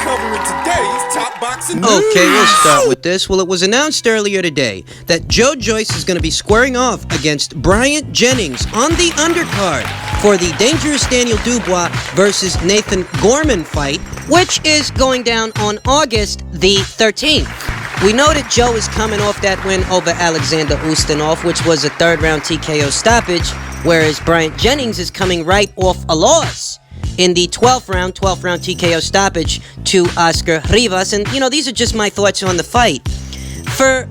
covering today's top boxing news. Okay, we'll start with this. Well, it was announced earlier today that Joyce is going to be squaring off against Bryant Jennings on the undercard for the dangerous Daniel Dubois versus Nathan Gorman fight, which is going down on August the 13th. We know that Joe is coming off that win over Alexander Ustinov, which was a third-round TKO stoppage, whereas Bryant Jennings is coming right off a loss in the 12th round TKO stoppage to Oscar Rivas. And, these are just my thoughts on the fight. For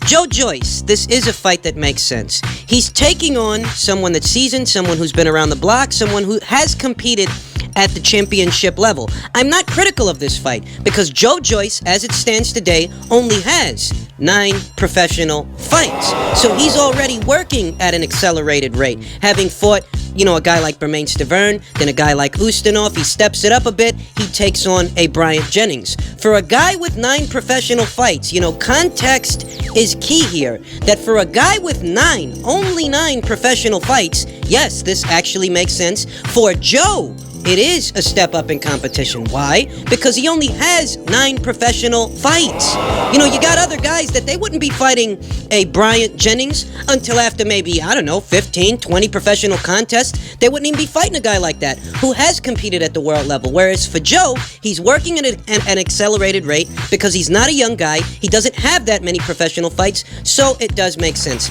Joyce, this is a fight that makes sense. He's taking on someone that's seasoned, someone who's been around the block, someone who has competed at the championship level. I'm not critical of this fight because Joyce, as it stands today, only has 9 professional fights. So he's already working at an accelerated rate, having fought, a guy like Bermane Stiverne, then a guy like Ustinov. He steps it up a bit. He takes on a Bryant Jennings. For a guy with 9 professional fights, context is key here. That for a guy with only 9 professional fights, yes, this actually makes sense. For Joe, it is a step up in competition. Why? Because he only has 9 professional fights. You got other guys that they wouldn't be fighting a Bryant Jennings until after maybe, 15, 20 professional contests. They wouldn't even be fighting a guy like that who has competed at the world level. Whereas for Joe, he's working at an accelerated rate because he's not a young guy. He doesn't have that many professional fights, so it does make sense.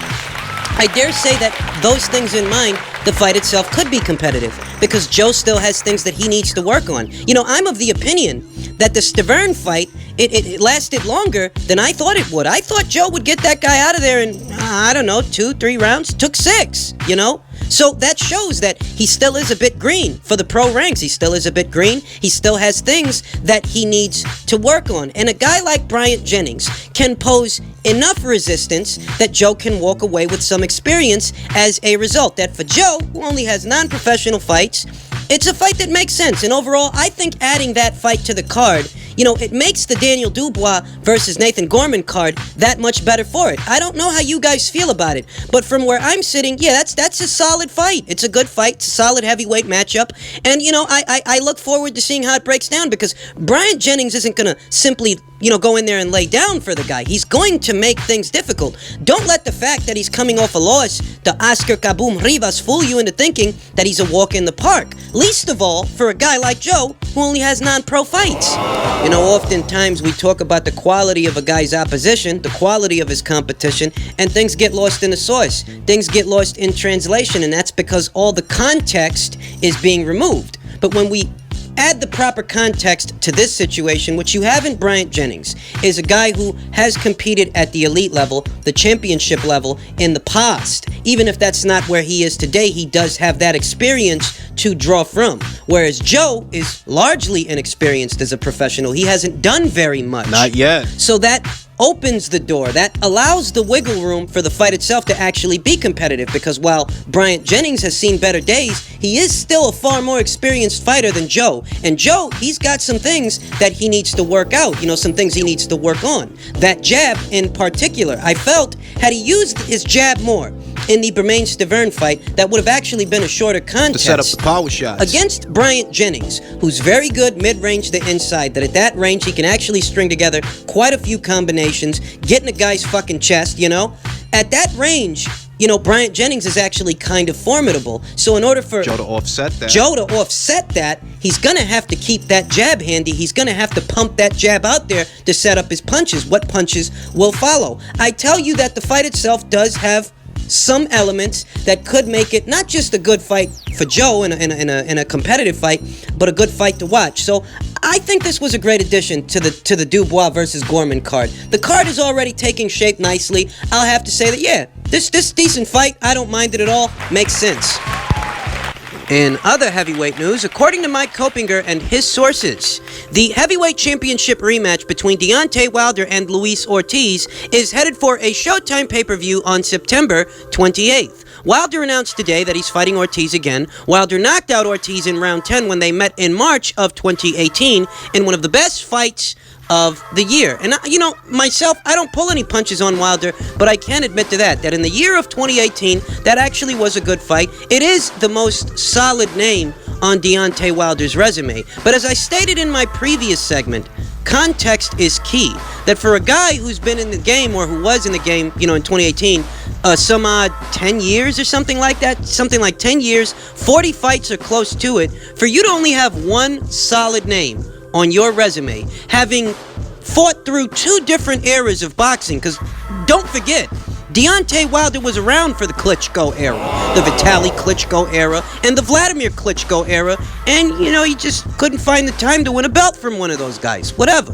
I dare say that those things in mind, the fight itself could be competitive because Joe still has things that he needs to work on. I'm of the opinion that the Stiverne fight, it lasted longer than I thought it would. I thought Joe would get that guy out of there in, 2-3 rounds. Took 6, So that shows that he still is a bit green for the pro ranks. He still is a bit green. He still has things that he needs to work on. And a guy like Bryant Jennings can pose enough resistance that Joe can walk away with some experience as a result. That for Joe, who only has non-professional fights, it's a fight that makes sense. And overall, I think adding that fight to the card, it makes the Daniel Dubois versus Nathan Gorman card that much better for it. I don't know how you guys feel about it, but from where I'm sitting, yeah, that's a solid fight. It's a good fight. It's a solid heavyweight matchup. And, I look forward to seeing how it breaks down because Bryant Jennings isn't going to simply, go in there and lay down for the guy. He's going to make things difficult. Don't let the fact that he's coming off a loss to Oscar Kaboom Rivas fool you into thinking that he's a walk in the park. Least of all, for a guy like Joe, who only has non-pro fights. Oftentimes we talk about the quality of a guy's opposition, the quality of his competition, and things get lost in the sauce. Things get lost in translation, and that's because all the context is being removed. But when we add the proper context to this situation, which you have in Bryant Jennings, is a guy who has competed at the elite level, the championship level, in the past. Even if that's not where he is today, he does have that experience to draw from. Whereas Joe is largely inexperienced as a professional. He hasn't done very much. Not yet. So that opens the door. That allows the wiggle room for the fight itself to actually be competitive, because while Bryant Jennings has seen better days, he is still a far more experienced fighter than Joe. And Joe, he's got some things that he needs to work out, some things he needs to work on. That jab in particular, I felt, had he used his jab more in the Bermane Stiverne fight, that would have actually been a shorter contest. To set up the power shots. Against Bryant Jennings, who's very good mid-range to inside, that at that range he can actually string together quite a few combinations, get in a guy's fucking chest, At that range, Bryant Jennings is actually kind of formidable. So in order for Joe to offset that, he's going to have to keep that jab handy. He's going to have to pump that jab out there to set up his punches. What punches will follow? I tell you that the fight itself does have some elements that could make it not just a good fight for Joe in a competitive fight, but a good fight to watch. So I think this was a great addition to the Dubois versus Gorman card. The card is already taking shape nicely. I'll have to say that, yeah, this decent fight, I don't mind it at all. Makes sense. In other heavyweight news, according to Mike Kopinger and his sources, the heavyweight championship rematch between Deontay Wilder and Luis Ortiz is headed for a Showtime pay-per-view on September 28th. Wilder announced today that he's fighting Ortiz again. Wilder knocked out Ortiz in round 10 when they met in March of 2018 in one of the best fights of the year. And, myself, I don't pull any punches on Wilder, but I can admit to that in the year of 2018, that actually was a good fight. It is the most solid name on Deontay Wilder's resume. But as I stated in my previous segment, context is key. That for a guy who's been in the game, or who was in the game, in 2018, some odd 10 years or something like that, something like 10 years, 40 fights or close to it, for you to only have one solid name on your resume, having fought through two different eras of boxing, because don't forget, Deontay Wilder was around for the Klitschko era, the Vitaly Klitschko era, and the Vladimir Klitschko era, and, he just couldn't find the time to win a belt from one of those guys. Whatever.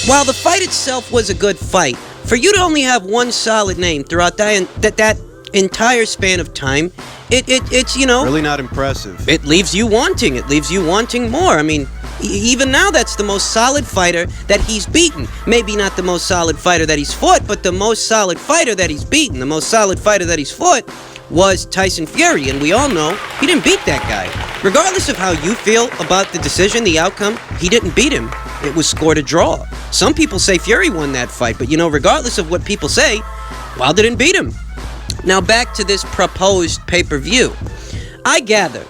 While the fight itself was a good fight, for you to only have one solid name throughout that entire span of time, it's really not impressive. It leaves you wanting. It leaves you wanting more. I mean, even now, that's the most solid fighter that he's beaten. Maybe not the most solid fighter that he's fought, but the most solid fighter that he's beaten. The most solid fighter that he's fought was Tyson Fury, and we all know he didn't beat that guy. Regardless of how you feel about the decision, the outcome, he didn't beat him. It was scored a draw. Some people say Fury won that fight, but regardless of what people say, Wilder didn't beat him. Now back to this proposed pay-per-view. I gather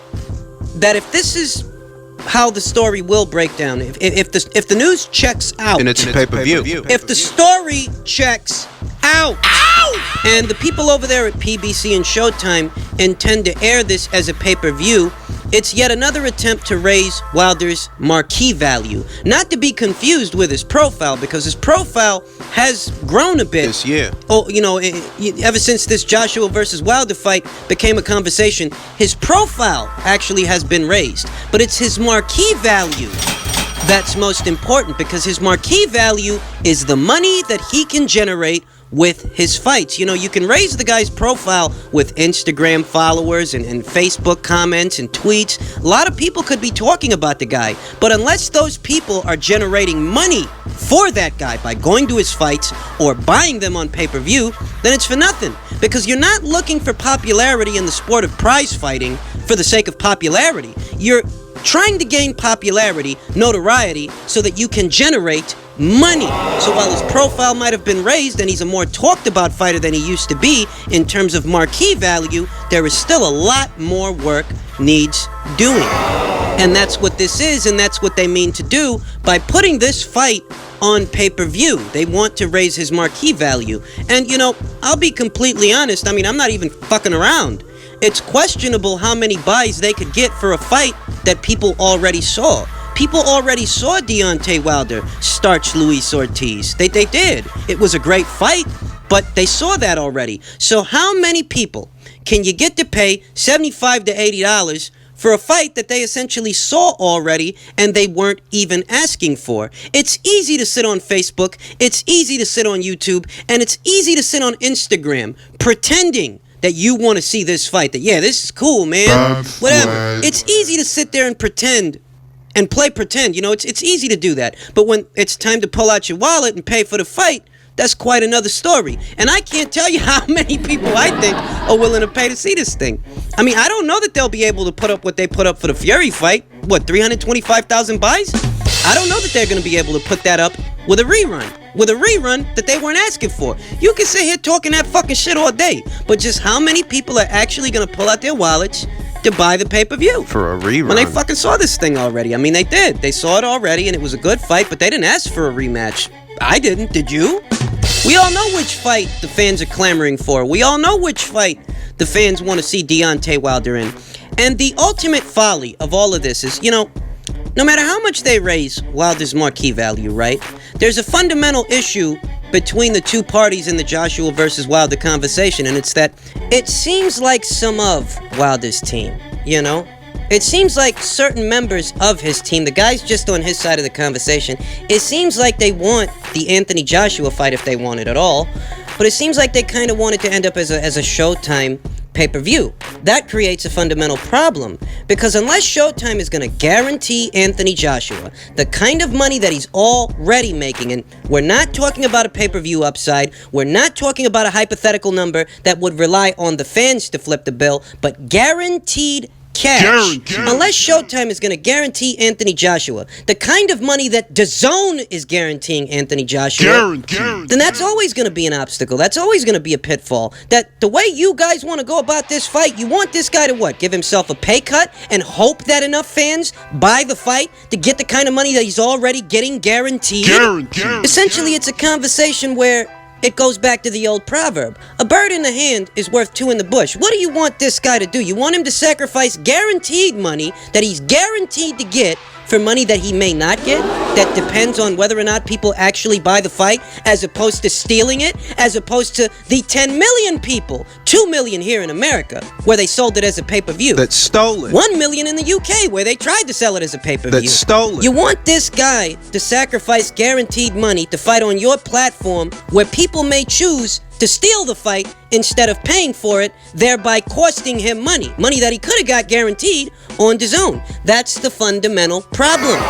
that if this is how the story will break down, if the news checks out, and it's a pay-per-view. If the story checks out, and the people over there at PBC and Showtime intend to air this as a pay-per-view, it's yet another attempt to raise Wilder's marquee value. Not to be confused with his profile, because his profile has grown a bit. This year. Oh, ever since this Joshua versus Wilder fight became a conversation, his profile actually has been raised. But it's his marquee value that's most important, because his marquee value is the money that he can generate with his fights. You can raise the guy's profile with Instagram followers and Facebook comments and tweets. A lot of people could be talking about the guy, but unless those people are generating money for that guy by going to his fights or buying them on pay-per-view, then it's for nothing. Because you're not looking for popularity in the sport of prize fighting for the sake of popularity. You're trying to gain popularity, notoriety, so that you can generate money. So while his profile might have been raised and he's a more talked about fighter than he used to be in terms of marquee value, there is still a lot more work needs doing. And that's what this is, and that's what they mean to do by putting this fight on pay-per-view. They want to raise his marquee value. And I'll be completely honest, I'm not even fucking around. It's questionable how many buys they could get for a fight that people already saw. People already saw Deontay Wilder starch Luis Ortiz. They did. It was a great fight, but they saw that already. So how many people can you get to pay $75 to $80 for a fight that they essentially saw already and they weren't even asking for? It's easy to sit on Facebook, it's easy to sit on YouTube, and it's easy to sit on Instagram pretending that you want to see this fight, that, yeah, this is cool, man, whatever. It's easy to sit there and pretend and play pretend. It's easy to do that. But when it's time to pull out your wallet and pay for the fight, that's quite another story. And I can't tell you how many people I think are willing to pay to see this thing. I don't know that they'll be able to put up what they put up for the Fury fight. What, 325,000 buys? I don't know that they're going to be able to put that up with a rerun. With a rerun that they weren't asking for. You can sit here talking that fucking shit all day, but just how many people are actually going to pull out their wallets to buy the pay-per-view? For a rerun. When they fucking saw this thing already. They did. They saw it already, and it was a good fight, but they didn't ask for a rematch. I didn't. Did you? We all know which fight the fans are clamoring for. We all know which fight the fans want to see Deontay Wilder in. And the ultimate folly of all of this is, no matter how much they raise Wilder's marquee value, right? There's a fundamental issue between the two parties in the Joshua versus Wilder conversation, and it's that it seems like some of Wilder's team, It seems like certain members of his team, the guys just on his side of the conversation, it seems like they want the Anthony Joshua fight if they want it at all, but it seems like they kind of want it to end up as a Showtime pay-per-view. That creates a fundamental problem, because unless Showtime is going to guarantee Anthony Joshua the kind of money that he's already making, and we're not talking about a pay-per-view upside, we're not talking about a hypothetical number that would rely on the fans to flip the bill, but guaranteed cash. Guaranteed. Unless Showtime is going to guarantee Anthony Joshua the kind of money that DAZN is guaranteeing Anthony Joshua, Guaranteed. then that's always going to be an obstacle. That's always going to be a pitfall. That the way you guys want to go about this fight, you want this guy to what? Give himself a pay cut and hope that enough fans buy the fight to get the kind of money that he's already getting guaranteed? Guaranteed. Essentially, it's a conversation where it goes back to the old proverb. A bird in the hand is worth two in the bush. What do you want this guy to do? You want him to sacrifice guaranteed money that he's guaranteed to get for money that he may not get, that depends on whether or not people actually buy the fight, as opposed to stealing it, as opposed to the 10 million people, 2 million here in America, where they sold it as a pay-per-view. That stole it. 1 million in the UK, where they tried to sell it as a pay-per-view. That stole it. You want this guy to sacrifice guaranteed money to fight on your platform, where people may choose to steal the fight instead of paying for it, thereby costing him money that he could have got guaranteed on DAZN. That's the fundamental problem.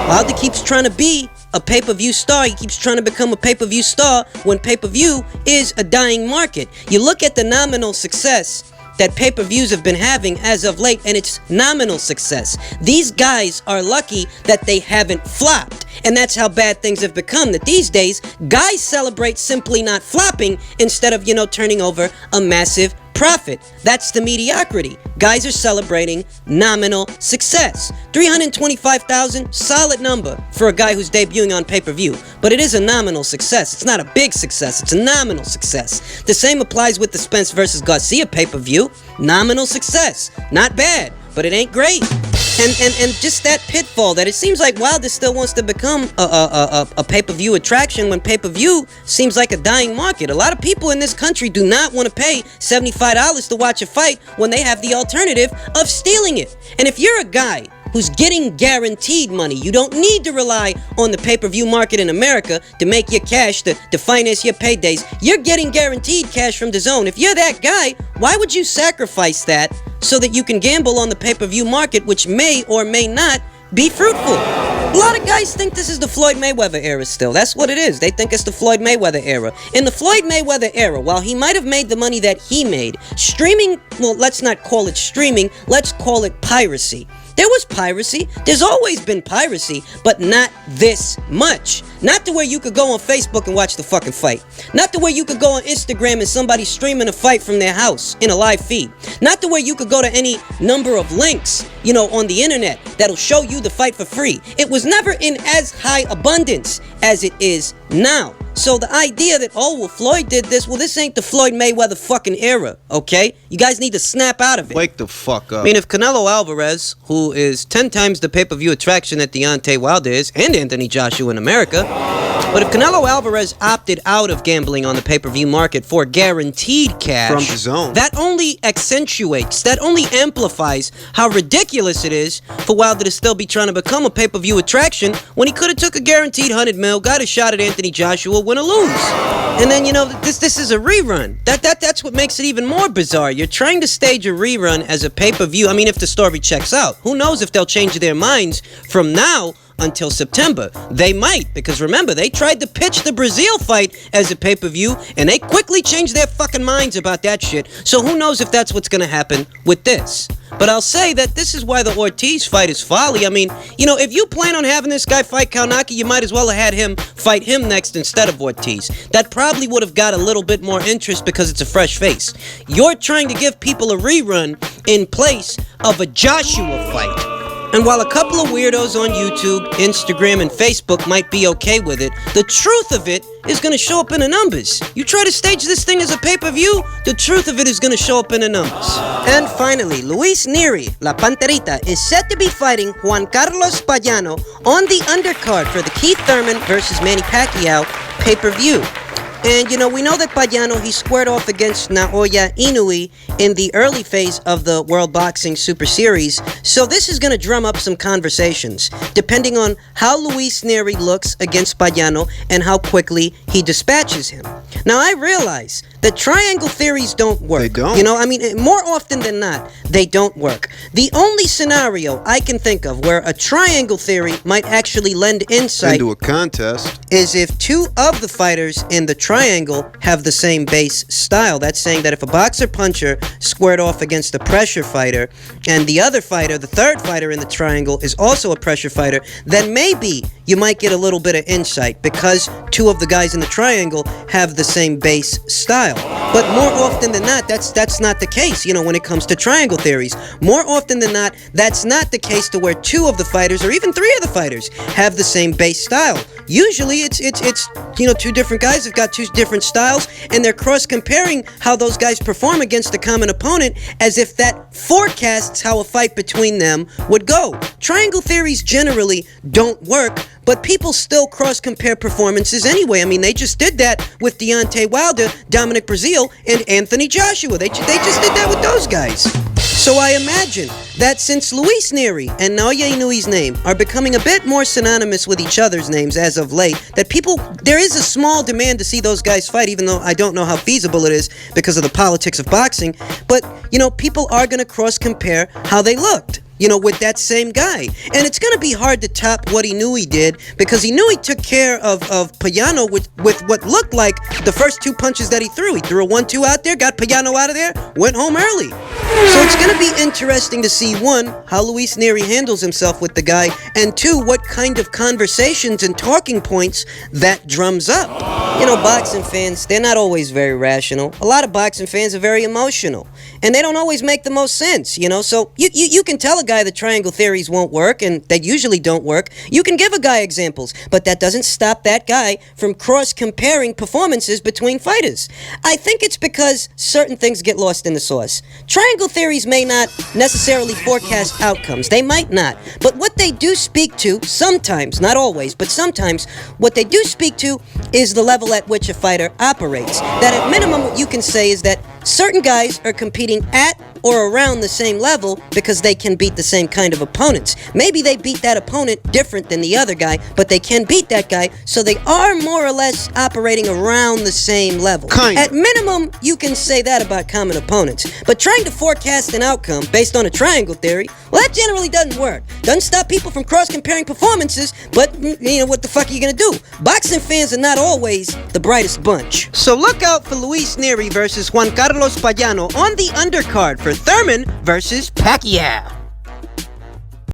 Wilder keeps trying to be a pay-per-view star. He keeps trying to become a pay-per-view star when pay-per-view is a dying market. You look at the nominal success that pay-per-views have been having as of late, and it's nominal success. These guys are lucky that they haven't flopped, and that's how bad things have become, that these days guys celebrate simply not flopping instead of, turning over a massive profit. That's the mediocrity. Guys are celebrating nominal success. 325,000, solid number for a guy who's debuting on pay-per-view. But it is a nominal success. It's not a big success. It's a nominal success. The same applies with the Spence versus Garcia pay-per-view. Nominal success. Not bad, but it ain't great. And just that pitfall that it seems like Wilder still wants to become a pay-per-view attraction when pay-per-view seems like a dying market. A lot of people in this country do not want to pay $75 to watch a fight when they have the alternative of stealing it. And if you're a guy who's getting guaranteed money, you don't need to rely on the pay-per-view market in America to make your cash, to finance your paydays. You're getting guaranteed cash from DAZN. If you're that guy, why would you sacrifice that so that you can gamble on the pay-per-view market, which may or may not be fruitful? A lot of guys think this is the Floyd Mayweather era still. That's what it is. They think it's the Floyd Mayweather era. In the Floyd Mayweather era, while he might have made the money that he made, streaming, well, let's not call it streaming, let's call it piracy. There was piracy. There's always been piracy, but not this much. Not to where you could go on Facebook and watch the fucking fight. Not to where you could go on Instagram and somebody streaming a fight from their house in a live feed. Not to where you could go to any number of links, on the internet that'll show you the fight for free. It was never in as high abundance as it is now. So the idea that, Floyd did this, this ain't the Floyd Mayweather fucking era, okay? You guys need to snap out of it. Wake the fuck up. I mean, if Canelo Alvarez, who is 10 times the pay-per-view attraction that Deontay Wilder is, and Anthony Joshua in America, but if Canelo Alvarez opted out of gambling on the pay-per-view market for guaranteed cash, From DAZN, that only accentuates, that only amplifies how ridiculous it is for Wilder to still be trying to become a pay-per-view attraction when he could have took a guaranteed 100 mil, got a shot at Anthony Joshua, win or lose. And then, this is a rerun. That's what makes it even more bizarre. You're trying to stage a rerun as a pay-per-view. I mean, if the story checks out. Who knows if they'll change their minds from now until September. They might, because remember, they tried to pitch the Brazil fight as a pay-per-view, and they quickly changed their fucking minds about that shit. So who knows if that's what's gonna happen with this. But I'll say that this is why the Ortiz fight is folly. I mean, if you plan on having this guy fight Kaunaki, you might as well have had him fight him next instead of Ortiz. That probably would have got a little bit more interest because it's a fresh face. You're trying to give people a rerun in place of a Joshua fight. And while a couple of weirdos on YouTube, Instagram, and Facebook might be okay with it, the truth of it is going to show up in the numbers. You try to stage this thing as a pay-per-view, the truth of it is going to show up in the numbers. And finally, Luis Nery, La Panterita, is set to be fighting Juan Carlos Payano on the undercard for the Keith Thurman versus Manny Pacquiao pay-per-view. And, we know that Payano, he squared off against Naoya Inoue in the early phase of the World Boxing Super Series, so this is going to drum up some conversations, depending on how Luis Nery looks against Payano and how quickly he dispatches him. Now, I realize that triangle theories don't work. They don't. You know, I mean, more often than not, they don't work. The only scenario I can think of where a triangle theory might actually lend insight Into a contest. is if two of the fighters in the triangle have the same base style. That's saying that if a boxer puncher squared off against a pressure fighter and the other fighter, the third fighter in the triangle, is also a pressure fighter, then maybe you might get a little bit of insight because two of the guys in the triangle have the same base style. But more often than not, that's not the case, you know, when it comes to triangle theories. More often than not, that's not the case to where two of the fighters or even three of the fighters have the same base style. Usually it's you know, two different guys have got two different styles and they're cross-comparing how those guys perform against a common opponent as if that forecasts how a fight between them would go. Triangle theories generally don't work, but people still cross-compare performances anyway. I mean, they just did that with Deontay Wilder, Dominic Breazeale, and Anthony Joshua. They just did that with those guys. So I imagine that since Luis Nery and Naoya Inouye's name are becoming a bit more synonymous with each other's names as of late, that there is a small demand to see those guys fight, even though I don't know how feasible it is because of the politics of boxing. But, you know, people are going to cross-compare how they looked, you know, with that same guy. And it's going to be hard to top what Inouye did because Inouye took care of Payano with what looked like the first two punches that he threw. He threw a 1-2 out there, got Payano out of there, went home early. So it's going to be interesting to see, one, how Luis Nery handles himself with the guy, and two, what kind of conversations and talking points that drums up. You know, boxing fans, they're not always very rational. A lot of boxing fans are very emotional, and they don't always make the most sense, you know? So you can tell a guy that triangle theories won't work, and they usually don't work. You can give a guy examples, but that doesn't stop that guy from cross-comparing performances between fighters. I think it's because certain things get lost in the sauce. Triangle theories may not necessarily forecast outcomes. They might not. But what they do speak to, sometimes, not always, but sometimes, what they do speak to is the level at which a fighter operates. That at minimum, what you can say is that certain guys are competing at or around the same level because they can beat the same kind of opponents. Maybe they beat that opponent different than the other guy, but they can beat that guy, so they are more or less operating around the same level. At minimum, you can say that about common opponents. But trying to forecast an outcome based on a triangle theory, well, that generally doesn't work. Doesn't stop people from cross-comparing performances, but, you know, what the fuck are you gonna do? Boxing fans are not always the brightest bunch. So look out for Luis Nery versus Juan Carlos Payano on the undercard for Thurman versus Pacquiao.